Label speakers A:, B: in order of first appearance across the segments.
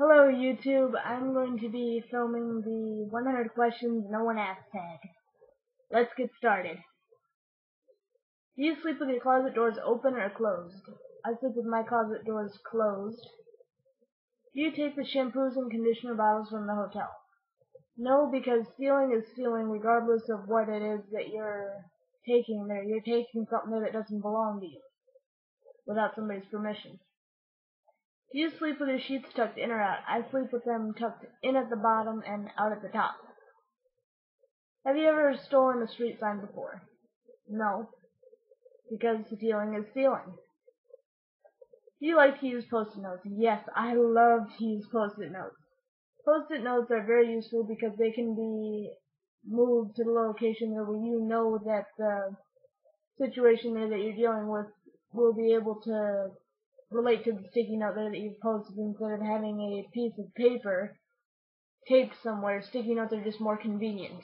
A: Hello YouTube, I'm going to be filming the 100 questions no one asked tag. Let's get started. Do you sleep with your closet doors open or closed? I sleep with my closet doors closed. Do you take the shampoos and conditioner bottles from the hotel? No, because stealing is stealing regardless of what it is that you're taking there. You're taking something there that doesn't belong to you without somebody's permission. Do you sleep with your sheets tucked in or out? I sleep with them tucked in at the bottom and out at the top. Have you ever stolen a street sign before? No, because stealing is stealing. Do you like to use post-it notes? Yes, I love to use post-it notes. Post-it notes are very useful because they can be moved to the location where you know that the situation there that you're dealing with will be able to relate to the sticky note there that you've posted instead of having a piece of paper taped somewhere. Sticky notes are just more convenient.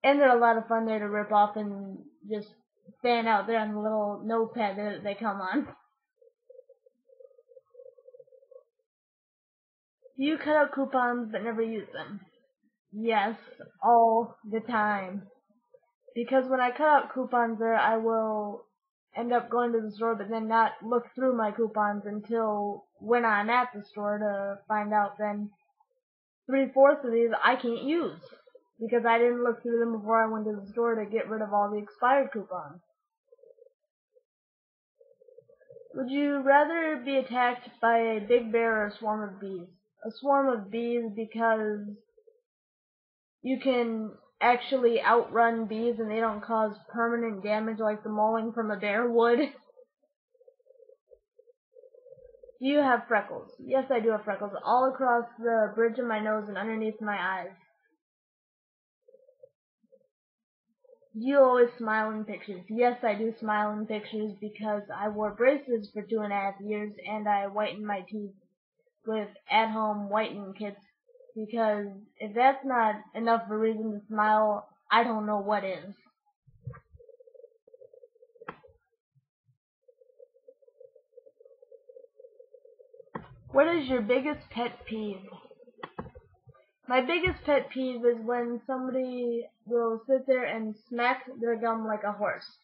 A: And they're a lot of fun there to rip off and just fan out there on the little notepad that they come on. Do you cut out coupons but never use them? Yes, all the time. Because when I cut out coupons there, I will end up going to the store but then not look through my coupons until when I'm at the store to find out then 3/4 of these I can't use because I didn't look through them before I went to the store to get rid of all the expired coupons. Would you rather be attacked by a big bear or a swarm of bees? A swarm of bees, because you can actually outrun bees and they don't cause permanent damage like the mauling from a bear would. Do you have freckles? Yes, I do have freckles all across the bridge of my nose and underneath my eyes. Do you always smile in pictures? Yes, I do smile in pictures because I wore braces for 2.5 years and I whitened my teeth with at-home whitening kits, because if that's not enough of a reason to smile, I don't know what is. What is your biggest pet peeve? My biggest pet peeve is when somebody will sit there and smack their gum like a horse.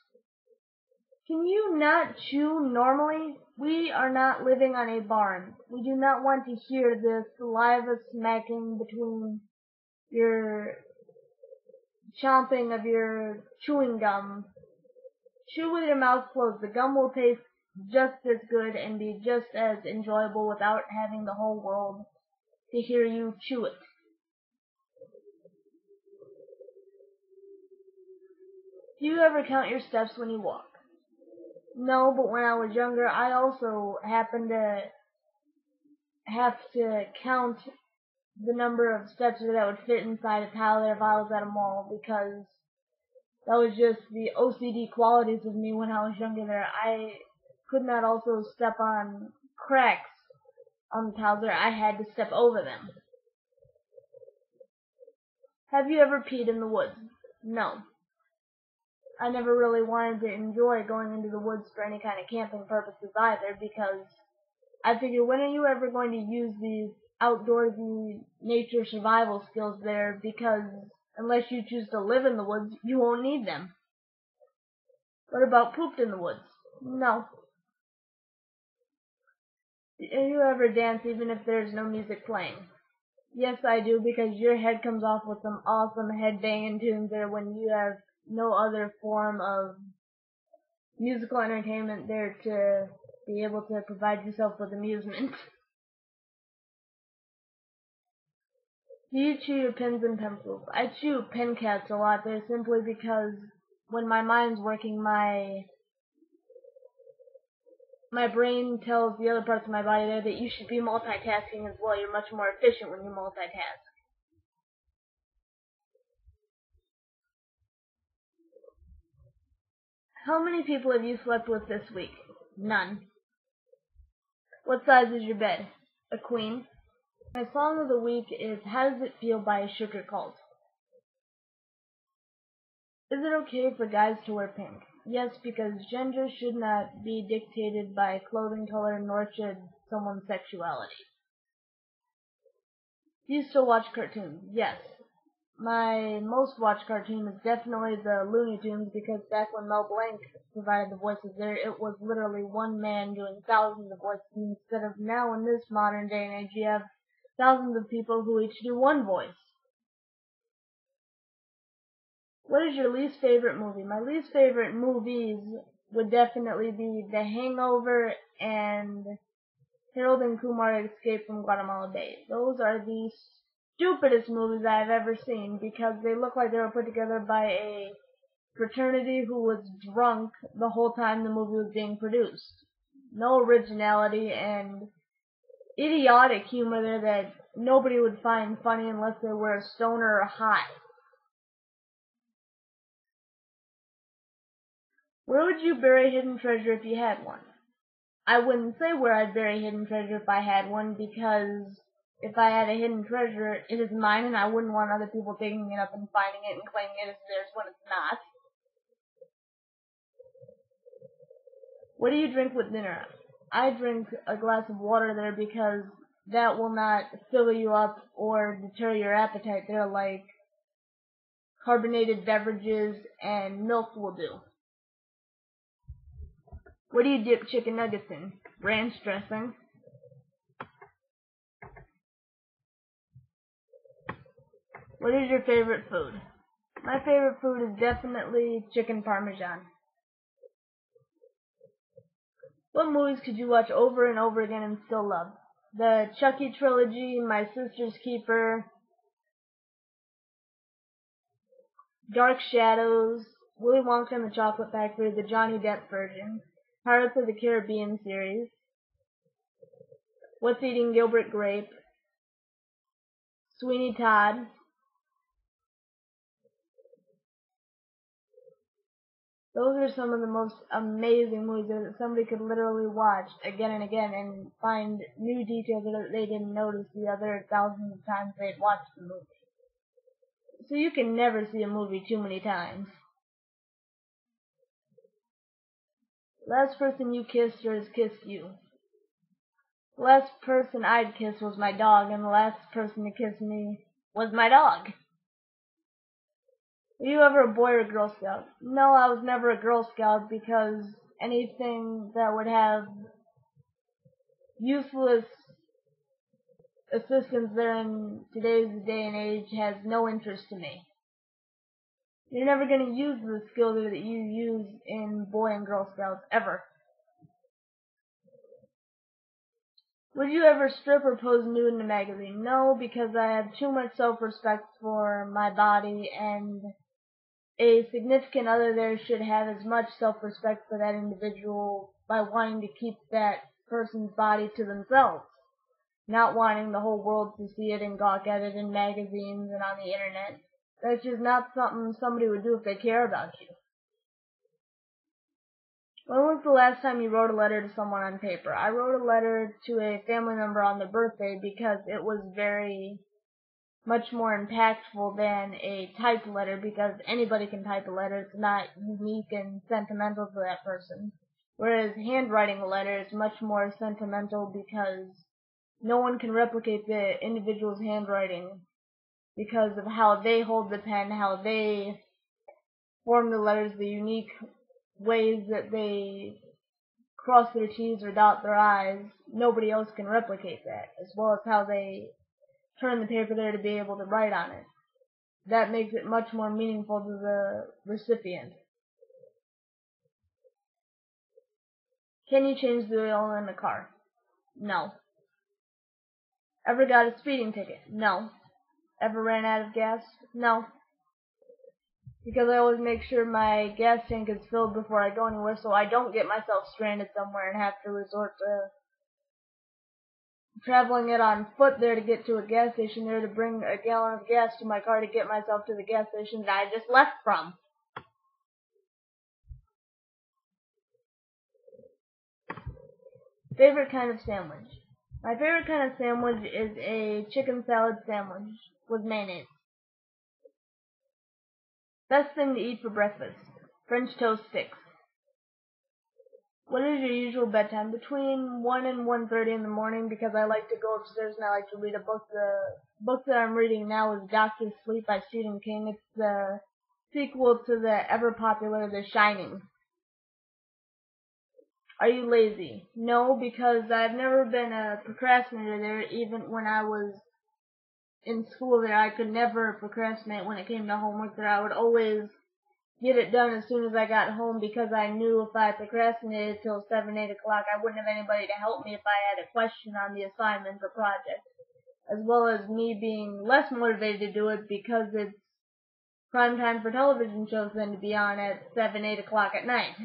A: Can you not chew normally? We are not living on a barn. We do not want to hear this saliva smacking between your chomping of your chewing gum. Chew with your mouth closed. The gum will taste just as good and be just as enjoyable without having the whole world to hear you chew it. Do you ever count your steps when you walk? No, but when I was younger, I also happened to have to count the number of steps that would fit inside a tile if I was at a mall, because that was just the OCD qualities of me when I was younger there. I could not also step on cracks on the tiles there. I had to step over them. Have you ever peed in the woods? No. I never really wanted to enjoy going into the woods for any kind of camping purposes either, because I figured, when are you ever going to use these outdoorsy nature survival skills there? Because unless you choose to live in the woods, you won't need them. What about pooped in the woods? No. Do you ever dance even if there's no music playing? Yes, I do, because your head comes off with some awesome head-banging tunes there when you have no other form of musical entertainment there to be able to provide yourself with amusement. Do you chew your pens and pencils? I chew pen caps a lot there simply because when my mind's working, my brain tells the other parts of my body there that you should be multitasking as well. You're much more efficient when you multitask. How many people have you slept with this week? None. What size is your bed? A queen. My song of the week is How Does It Feel by Sugar Cult. Is it okay for guys to wear pink? Yes, because gender should not be dictated by clothing color, nor should someone's sexuality. Do you still watch cartoons? Yes. My most watched cartoon is definitely the Looney Tunes because back when Mel Blanc provided the voices there, it was literally one man doing thousands of voices instead of now in this modern day and age you have thousands of people who each do one voice. What is your least favorite movie? My least favorite movies would definitely be The Hangover and Harold and Kumar Escape from Guatemala Bay. Those are the stupidest movies I've ever seen because they look like they were put together by a fraternity who was drunk the whole time the movie was being produced. No originality and idiotic humor there that nobody would find funny unless they were a stoner or high. Where would you bury hidden treasure if you had one? I wouldn't say where I'd bury hidden treasure if I had one because if I had a hidden treasure, it is mine and I wouldn't want other people digging it up and finding it and claiming it as theirs when it's not. What do you drink with dinner? I drink a glass of water there because that will not fill you up or deter your appetite there like carbonated beverages and milk will do. What do you dip chicken nuggets in? Ranch dressing. What is your favorite food? My favorite food is definitely chicken parmesan. What movies could you watch over and over again and still love? The Chucky trilogy, My Sister's Keeper, Dark Shadows, Willy Wonka and the Chocolate Factory, the Johnny Depp version, Pirates of the Caribbean series, What's Eating Gilbert Grape, Sweeney Todd. Those are some of the most amazing movies that somebody could literally watch again and again and find new details that they didn't notice the other thousands of times they'd watched the movie. So you can never see a movie too many times. Last person you kissed or has kissed you? The last person I'd kiss was my dog, and the last person to kiss me was my dog. Were you ever a boy or a Girl Scout? No, I was never a Girl Scout because anything that would have useless assistance there in today's day and age has no interest to me. You're never going to use the skills that you use in Boy and Girl Scouts, ever. Would you ever strip or pose nude in a magazine? No, because I have too much self-respect for my body, and a significant other there should have as much self-respect for that individual by wanting to keep that person's body to themselves, not wanting the whole world to see it and gawk at it in magazines and on the internet. That's just not something somebody would do if they care about you. When was the last time you wrote a letter to someone on paper? I wrote a letter to a family member on their birthday because it was very much more impactful than a typed letter because anybody can type a letter. It's not unique and sentimental to that person. Whereas handwriting a letter is much more sentimental because no one can replicate the individual's handwriting because of how they hold the pen, how they form the letters, the unique ways that they cross their T's or dot their I's. Nobody else can replicate that, as well as how they turn the paper there to be able to write on it. That makes it much more meaningful to the recipient. Can you change the oil in the car? No. Ever got a speeding ticket? No. Ever ran out of gas? No. Because I always make sure my gas tank is filled before I go anywhere so I don't get myself stranded somewhere and have to resort to traveling it on foot there to get to a gas station there to bring a gallon of gas to my car to get myself to the gas station that I just left from. Favorite kind of sandwich? My favorite kind of sandwich is a chicken salad sandwich with mayonnaise. Best thing to eat for breakfast? French toast sticks. What is your usual bedtime? Between 1 and 1:30 in the morning, because I like to go upstairs and I like to read a book. The book that I'm reading now is Doctor Sleep by Stephen King. It's the sequel to the ever-popular The Shining. Are you lazy? No, because I've never been a procrastinator there. Even when I was in school there, I could never procrastinate when it came to homework there. I would always get it done as soon as I got home, because I knew if I procrastinated till 7, 8 o'clock, I wouldn't have anybody to help me if I had a question on the assignment or project. As well as me being less motivated to do it because it's prime time for television shows then to be on at 7, 8 o'clock at night.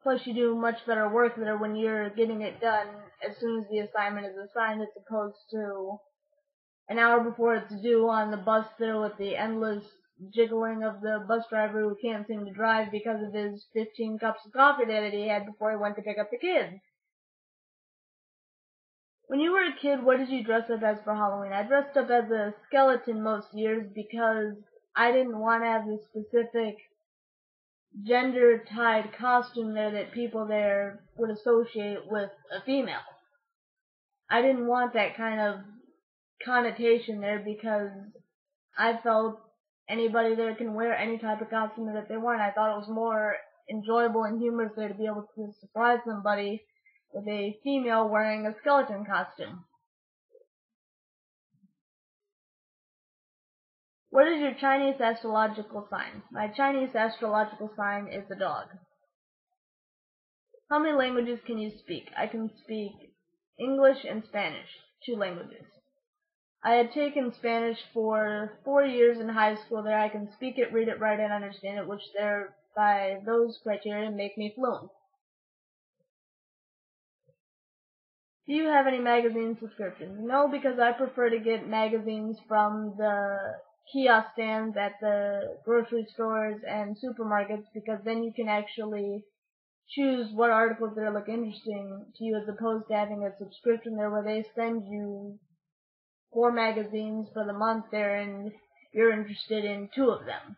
A: Plus, you do much better work there when you're getting it done as soon as the assignment is assigned, as opposed to an hour before it's due on the bus there with the endless jiggling of the bus driver who can't seem to drive because of his 15 cups of coffee that he had before he went to pick up the kids. When you were a kid, what did you dress up as for Halloween? I dressed up as a skeleton most years because I didn't want to have the specific gender-tied costume there that people there would associate with a female. I didn't want that kind of connotation there because I felt anybody there can wear any type of costume that they want. I thought it was more enjoyable and humorous there to be able to surprise somebody with a female wearing a skeleton costume. What is your Chinese astrological sign? My Chinese astrological sign is a dog. How many languages can you speak? I can speak English and Spanish, 2 languages. I had taken Spanish for 4 years in high school there. I can speak it, read it, write it, and understand it, which there, by those criteria, make me fluent. Do you have any magazine subscriptions? No, because I prefer to get magazines from the kiosk stands at the grocery stores and supermarkets, because then you can actually choose what articles there look interesting to you, as opposed to having a subscription there where they send you 4 magazines for the month there and you're interested in 2 of them.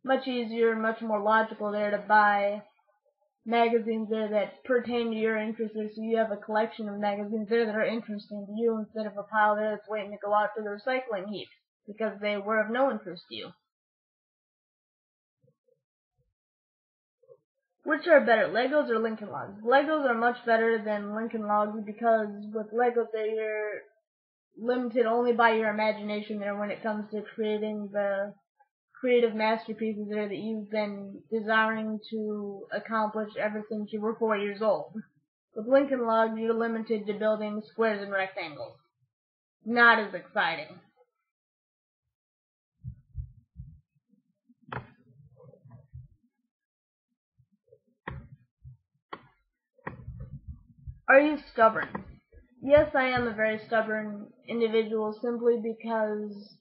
A: Much easier, much more logical there to buy magazines there that pertain to your interests, so you have a collection of magazines there that are interesting to you instead of a pile there that's waiting to go out to the recycling heap because they were of no interest to you. Which are better, Legos or Lincoln Logs? Legos are much better than Lincoln Logs because with Legos you're limited only by your imagination there when it comes to creating the creative masterpieces there that you've been desiring to accomplish ever since you were 4 years old. With Lincoln Logs, you're limited to building squares and rectangles. Not as exciting. Are you stubborn? Yes, I am a very stubborn individual, simply because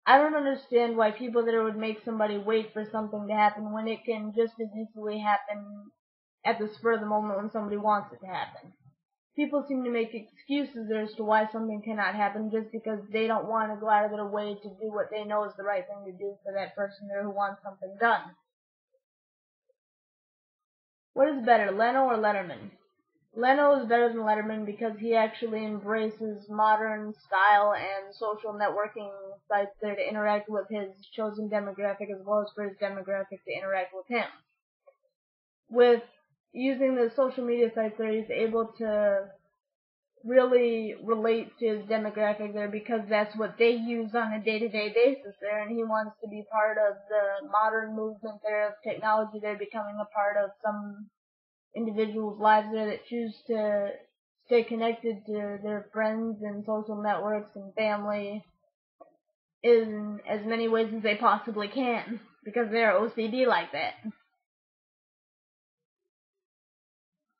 A: I don't understand why people there would make somebody wait for something to happen when it can just as easily happen at the spur of the moment when somebody wants it to happen. People seem to make excuses as to why something cannot happen just because they don't want to go out of their way to do what they know is the right thing to do for that person there who wants something done. What is better, Leno or Letterman? Leno is better than Letterman because he actually embraces modern style and social networking sites there to interact with his chosen demographic as well as for his demographic to interact with him. With using the social media sites there, he's able to really relate to his demographic there because that's what they use on a day-to-day basis there, and he wants to be part of the modern movement there of technology there, becoming a part of some individuals' lives there that choose to stay connected to their friends and social networks and family in as many ways as they possibly can because they're OCD like that.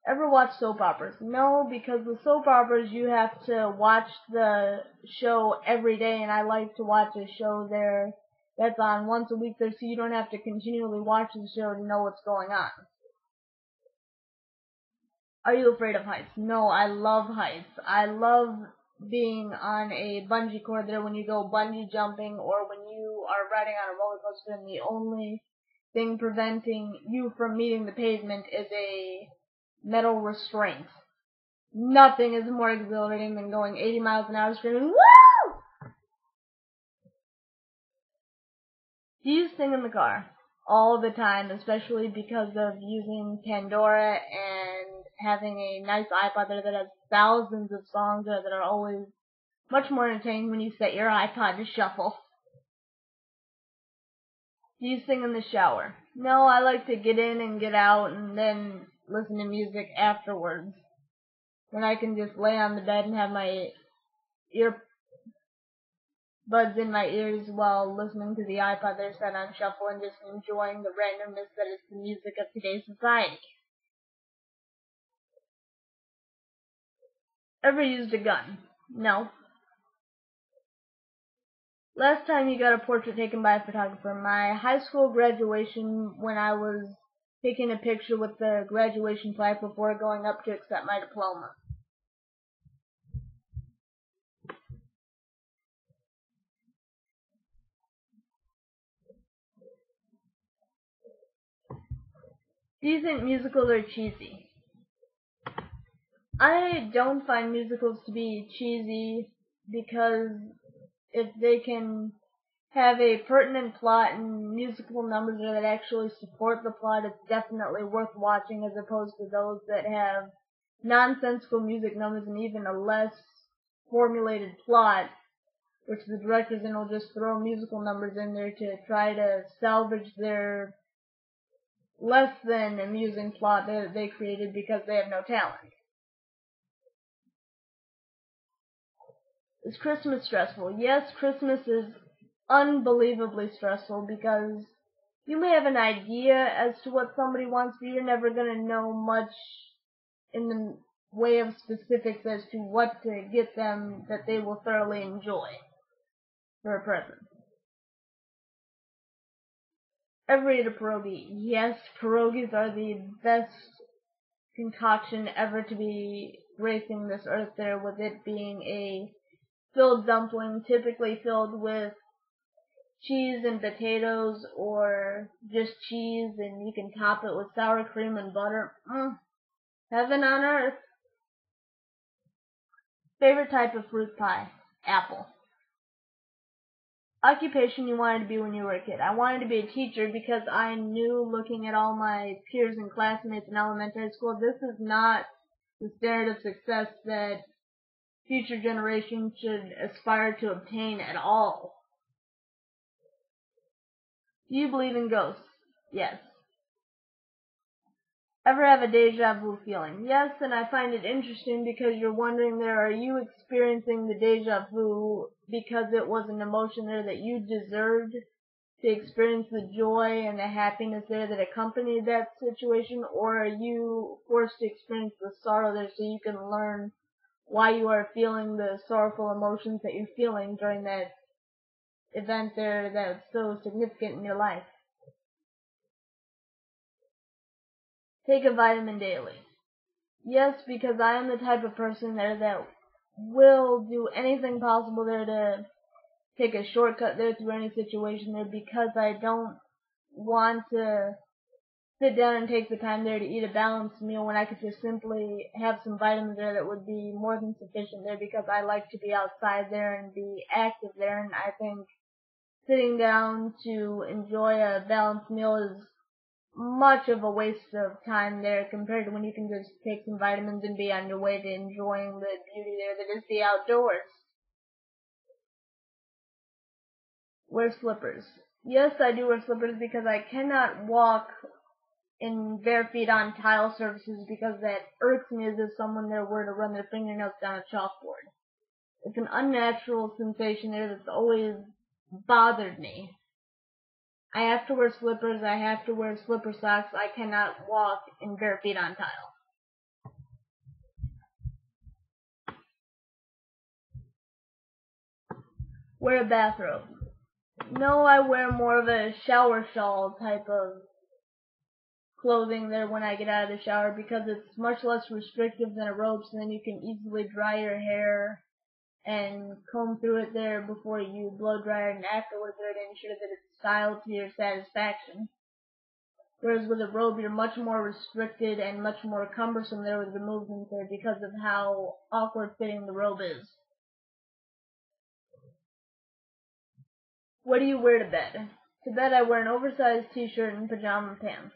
A: Ever watch soap operas? No, because with soap operas you have to watch the show every day, and I like to watch a show there that's on once a week there, so you don't have to continually watch the show to know what's going on. Are you afraid of heights? No, I love heights. I love being on a bungee cord there when you go bungee jumping or when you are riding on a roller coaster, and the only thing preventing you from meeting the pavement is a metal restraint. Nothing is more exhilarating than going 80 miles an hour screaming, "Woo!" Do you sing in the car? All the time, especially because of using Pandora and having a nice iPod there that has thousands of songs that are always much more entertaining when you set your iPod to shuffle. Do you sing in the shower? No, I like to get in and get out and then listen to music afterwards. When I can just lay on the bed and have my earbuds in my ears while listening to the iPod they're set on shuffle and just enjoying the randomness that is the music of today's society. Ever used a gun? No. Last time you got a portrait taken by a photographer. My high school graduation, when I was taking a picture with the graduation flag before going up to accept my diploma. Do you think musicals are cheesy? I don't find musicals to be cheesy because if they can have a pertinent plot and musical numbers that actually support the plot, it's definitely worth watching as opposed to those that have nonsensical music numbers and even a less formulated plot, which the directors then will just throw musical numbers in there to try to salvage their less than amusing plot that they created because they have no talent. Is Christmas stressful? Yes, Christmas is unbelievably stressful because you may have an idea as to what somebody wants, but you're never going to know much in the way of specifics as to what to get them that they will thoroughly enjoy for a present. Ever eat a pierogi? Yes, pierogies are the best concoction ever to be gracing this earth there, with it being a filled dumpling, typically filled with cheese and potatoes or just cheese, and you can top it with sour cream and butter. Heaven on earth. Favorite type of fruit pie? Apple. Occupation you wanted to be when you were a kid? I wanted to be a teacher because I knew, looking at all my peers and classmates in elementary school, this is not the standard of success that future generations should aspire to obtain at all. Do you believe in ghosts? Yes. Ever have a deja vu feeling? Yes, and I find it interesting because you're wondering there, are you experiencing the deja vu because it was an emotion there that you deserved to experience the joy and the happiness there that accompanied that situation, or are you forced to experience the sorrow there so you can learn why you are feeling the sorrowful emotions that you're feeling during that event there that's so significant in your life? Take a vitamin daily. Yes, because I am the type of person there that will do anything possible there to take a shortcut there through any situation there, because I don't want to sit down and take the time there to eat a balanced meal when I could just simply have some vitamins there that would be more than sufficient there, because I like to be outside there and be active there, and I think sitting down to enjoy a balanced meal is much of a waste of time there compared to when you can just take some vitamins and be on your way to enjoying the beauty there that is the outdoors. Wear slippers. Yes, I do wear slippers because I cannot walk in bare feet on tile surfaces because that irks me as if someone there were to run their fingernails down a chalkboard. It's an unnatural sensation there that's always bothered me. I have to wear slippers, I have to wear slipper socks, I cannot walk in bare feet on tile. Wear a bathrobe. No, I wear more of a shower shawl type of clothing there when I get out of the shower because it's much less restrictive than a robe, so then you can easily dry your hair and comb through it there before you blow dry it and afterwards there to ensure that it's styled to your satisfaction. Whereas with a robe, you're much more restricted and much more cumbersome there with the movements there because of how awkward fitting the robe is. What do you wear to bed? To bed, I wear an oversized t-shirt and pajama pants.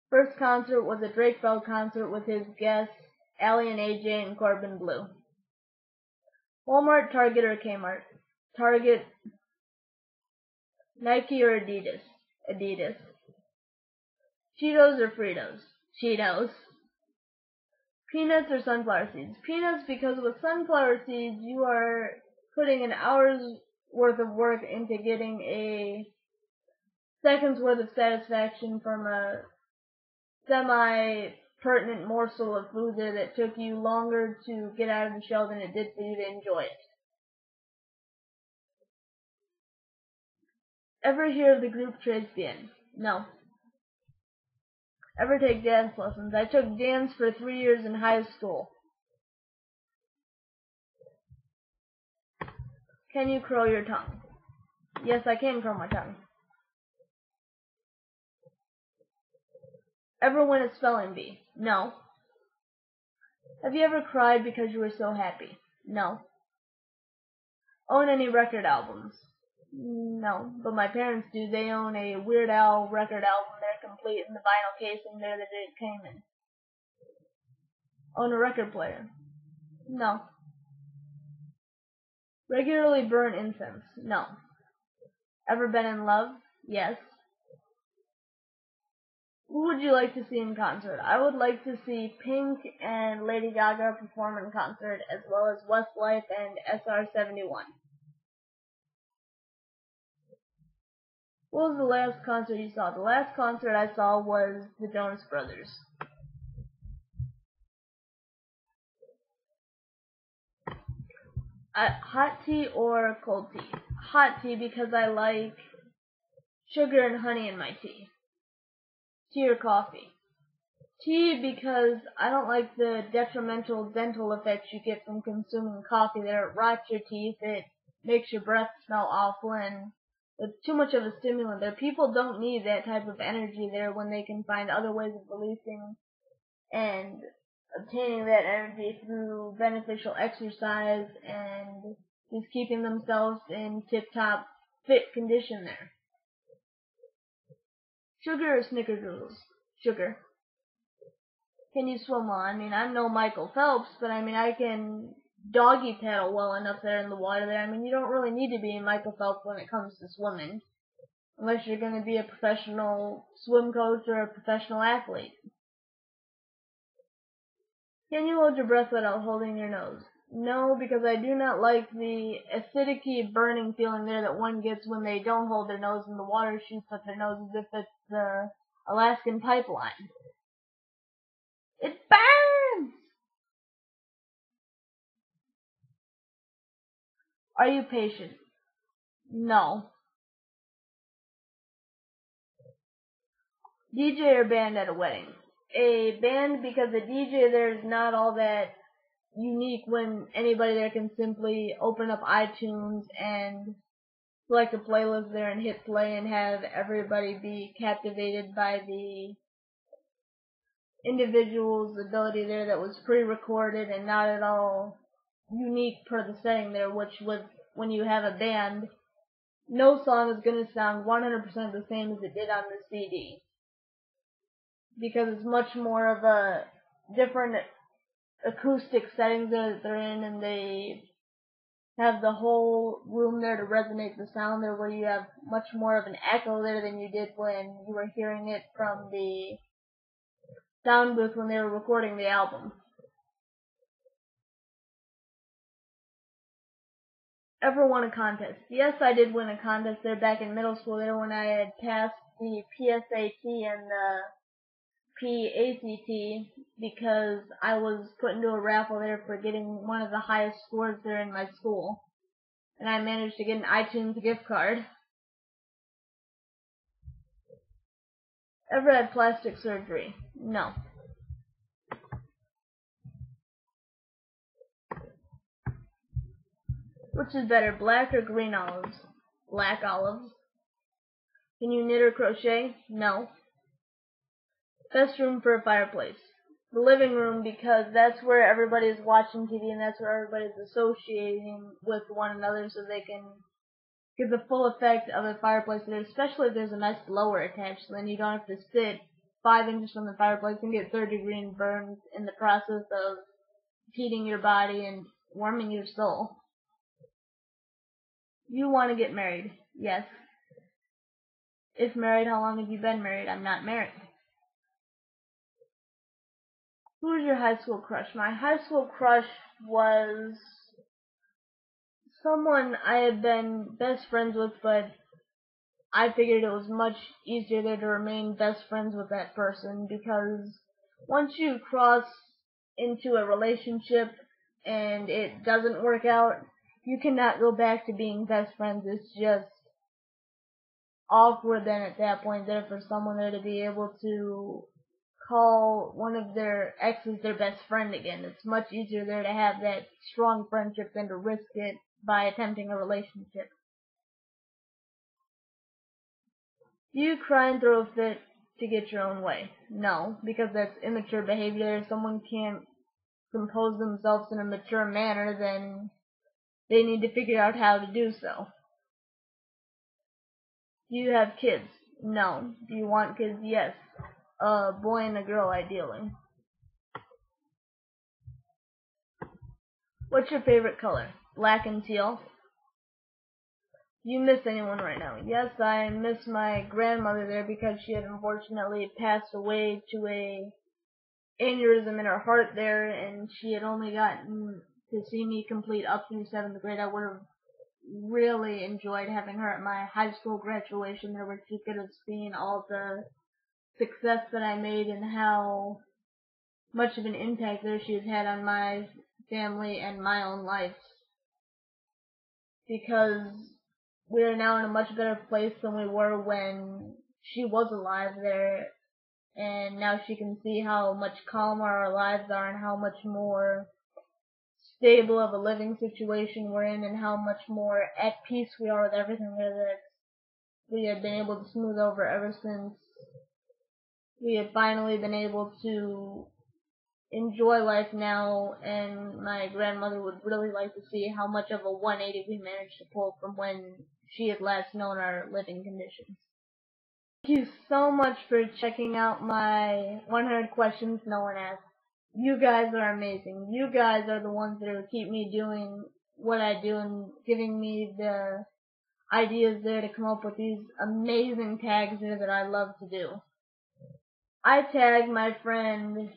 A: First concert was a Drake Bell concert with his guests, Allie and AJ and Corbin Blue. Walmart, Target, or Kmart? Target. Nike or Adidas? Adidas. Cheetos or Fritos? Cheetos. Peanuts or sunflower seeds? Peanuts, because with sunflower seeds you are putting an hour's worth of work into getting a second's worth of satisfaction from a semi-pertinent morsel of food there that took you longer to get out of the shell than it did for you to enjoy it. Ever hear of the group Tradesman? No. Ever take dance lessons? I took dance for 3 years in high school. Can you curl your tongue? Yes, I can curl my tongue. Ever win a spelling bee? No. Have you ever cried because you were so happy? No. Own any record albums? No, but my parents do. They own a Weird Al record album. They're complete in the vinyl casing there that it came in. Own a record player? No. Regularly burn incense? No. Ever been in love? Yes. Who would you like to see in concert? I would like to see Pink and Lady Gaga perform in concert, as well as Westlife and SR-71. What was the last concert you saw? The last concert I saw was the Jonas Brothers. Hot tea or cold tea? Hot tea because I like sugar and honey in my tea. Tea or coffee? Tea because I don't like the detrimental dental effects you get from consuming coffee there. It rots your teeth, it makes your breath smell awful, and it's too much of a stimulant there. People don't need that type of energy there when they can find other ways of releasing and obtaining that energy through beneficial exercise and just keeping themselves in tip-top fit condition there. Sugar or snickerdoodles? Sugar. Can you swim well? I mean, I'm no Michael Phelps, but I mean, I can doggy paddle well enough there in the water there. I mean, you don't really need to be Michael Phelps when it comes to swimming, unless you're going to be a professional swim coach or a professional athlete. Can you hold your breath without holding your nose? No, because I do not like the acidic burning feeling there that one gets when they don't hold their nose and the water shoots up their nose as if it's the Alaskan pipeline. It burns! Are you patient? No. DJ or band at a wedding? A band, because a DJ there is not all that unique when anybody there can simply open up iTunes and select a playlist there and hit play and have everybody be captivated by the individual's ability there that was pre-recorded and not at all unique per the setting there, which was when you have a band, no song is going to sound 100% the same as it did on the CD. Because it's much more of a different acoustic settings that they're in, and they have the whole room there to resonate the sound there, where you have much more of an echo there than you did when you were hearing it from the sound booth when they were recording the album. Ever won a contest? Yes, I did win a contest there back in middle school there when I had passed the PSAT and the PACT, because I was put into a raffle there for getting one of the highest scores there in my school. And I managed to get an iTunes gift card. Ever had plastic surgery? No. Which is better, black or green olives? Black olives. Can you knit or crochet? No. Best room for a fireplace? The living room, because that's where everybody's watching TV and that's where everybody's associating with one another so they can get the full effect of a fireplace there, especially if there's a nice blower attached, so then you don't have to sit 5 inches from the fireplace and get third-degree burns in the process of heating your body and warming your soul. You want to get married? Yes. If married, how long have you been married? I'm not married. Who was your high school crush? My high school crush was someone I had been best friends with, but I figured it was much easier there to remain best friends with that person, because once you cross into a relationship and it doesn't work out, you cannot go back to being best friends. It's just awkward then at that point there for someone there to be able to call one of their exes their best friend again. It's much easier there to have that strong friendship than to risk it by attempting a relationship. Do you cry and throw a fit to get your own way? No, because that's immature behavior. If someone can't compose themselves in a mature manner, then they need to figure out how to do so. Do you have kids? No. Do you want kids? Yes. A boy and a girl, ideally. What's your favorite color? Black and teal. Do you miss anyone right now? Yes, I miss my grandmother there because she had unfortunately passed away to a aneurysm in her heart there, and she had only gotten to see me complete up through 7th grade. I would have really enjoyed having her at my high school graduation there, where she could have seen all the success that I made and how much of an impact there she has had on my family and my own life. Because we are now in a much better place than we were when she was alive there, and now she can see how much calmer our lives are and how much more stable of a living situation we're in and how much more at peace we are with everything that we have been able to smooth over ever since we have finally been able to enjoy life now. And my grandmother would really like to see how much of a 180 we managed to pull from when she had last known our living conditions. Thank you so much for checking out my 100 questions no one asked. You guys are amazing. You guys are the ones that keep me doing what I do and giving me the ideas there to come up with these amazing tags there that I love to do. I tagged my friend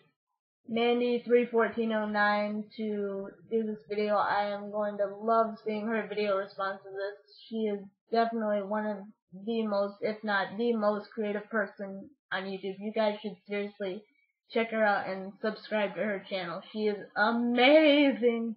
A: Mandy31409 to do this video. I am going to love seeing her video response to this. She is definitely one of the most, if not the most creative person on YouTube. You guys should seriously check her out and subscribe to her channel. She is amazing.